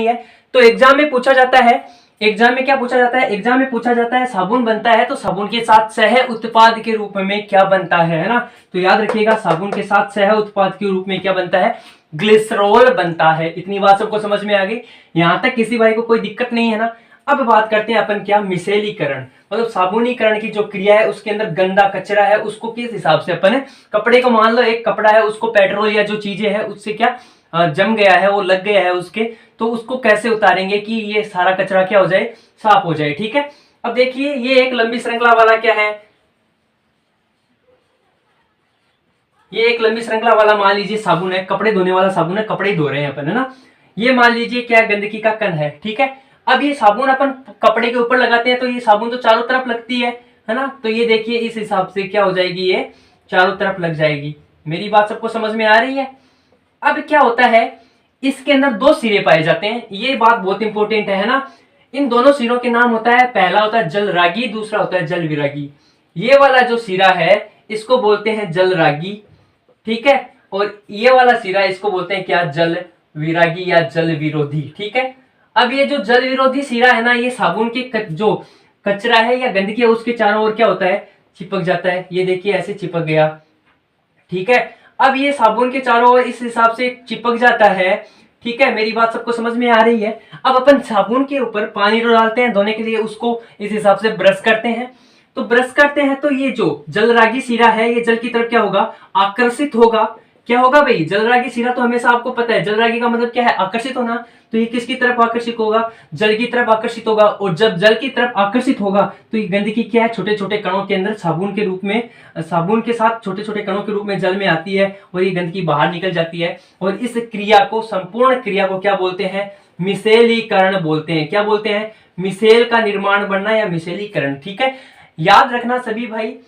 है। तो एग्जाम में पूछा जाता है, एग्जाम में क्या पूछा जाता है, एग्जाम में पूछा जाता है साबुन बनता है तो साबुन के साथ सह उत्पाद के रूप में क्या बनता है ना। तो याद रखिएगा साबुन के साथ सह उत्पाद के रूप में क्या बनता है, ग्लिसरॉल बनता है। इतनी बात सबको समझ में आ गई, यहां तक किसी भाई को कोई दिक्कत नहीं है ना। अब बात करते हैं अपन क्या, मिसेलीकरण, मतलब साबुनीकरण की जो क्रिया है उसके अंदर गंदा कचरा है उसको किस हिसाब से अपन कपड़े को, मान लो एक कपड़ा है उसको पेट्रोल या जो चीजें है उससे क्या जम गया है, वो लग गया है उसके, तो उसको कैसे उतारेंगे कि ये सारा कचरा क्या हो जाए, साफ हो जाए। ठीक है, अब देखिए ये एक लंबी श्रृंखला वाला क्या है, ये एक लंबी श्रृंखला वाला मान लीजिए साबुन है, कपड़े धोने वाला साबुन है, कपड़े ही धो रहे हैं अपन, है ना। ये मान लीजिए क्या गंदगी का कण है। ठीक है, अब ये साबुन अपन कपड़े के ऊपर लगाते हैं तो ये साबुन तो चारों तरफ लगती है ना। तो ये देखिए इस हिसाब से क्या हो जाएगी, ये चारों तरफ लग जाएगी। मेरी बात सबको समझ में आ रही है। अब क्या होता है, इसके अंदर दो सिरे पाए जाते हैं, ये बात बहुत इंपॉर्टेंट है ना। इन दोनों सिरों के नाम होता है, पहला होता है जल रागी, दूसरा होता है जल विरागी। ये वाला जो सिरा है इसको बोलते हैं जल रागी, ठीक है, और ये वाला सिरा इसको बोलते हैं क्या, जल विरागी या जल विरोधी। ठीक है, अब ये जो जल विरोधी सिरा है ना, ये साबुन के जो कचरा है या गंदगी है उसके चारों ओर क्या होता है, चिपक जाता है। ये देखिए ऐसे चिपक गया। ठीक है, अब ये साबुन के चारों ओर इस हिसाब से चिपक जाता है। ठीक है, मेरी बात सबको समझ में आ रही है। अब अपन साबुन के ऊपर पानी डालते हैं धोने के लिए, उसको इस हिसाब से ब्रश करते हैं। तो ब्रश करते हैं तो ये जो जलरागी सिरा है ये जल की तरफ क्या होगा, आकर्षित होगा। क्या होगा भाई, जलरागी सिरा तो हमेशा आपको पता है जलरागी का मतलब क्या है, आकर्षित होना। तो ये किसकी तरफ आकर्षित होगा, जल की तरफ आकर्षित होगा। और जब जल की तरफ आकर्षित होगा तो ये गंदगी क्या है, छोटे छोटे कणों के अंदर साबुन के रूप में, साबुन के साथ छोटे छोटे कणों के रूप में जल में आती है और ये गंदगी बाहर निकल जाती है। और इस क्रिया को, संपूर्ण क्रिया को क्या बोलते हैं, मिसेलीकरण बोलते हैं। क्या बोलते हैं, मिसेल का निर्माण बनना या मिसेलीकरण। ठीक है, याद रखना सभी भाई,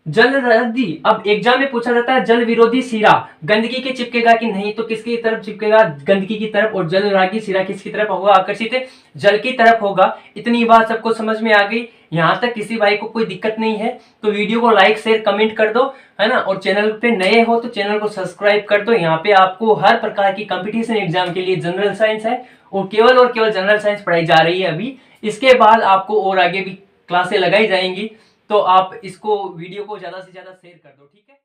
जल रद्दी, अब एग्जाम में पूछा जाता है जल विरोधी सिरा गंदगी के चिपकेगा कि नहीं, तो किसकी तरफ चिपकेगा, गंदगी की तरफ। और जल रागी सिरा किसकी तरफ होगा, आकर्षित जल की तरफ होगा। इतनी बात सबको समझ में आ गई, यहां तक किसी भाई को कोई दिक्कत नहीं है तो वीडियो को लाइक शेयर कमेंट कर दो, है ना। और चैनल पे नए हो तो चैनल को सब्सक्राइब कर दो। यहाँ पे आपको हर प्रकार की कंपटीशन एग्जाम के लिए जनरल साइंस है और केवल जनरल साइंस पढ़ाई जा रही है अभी। इसके बाद आपको और आगे भी क्लासें लगाई जाएंगी, तो आप इसको वीडियो को ज्यादा से ज्यादा शेयर कर दो। ठीक है।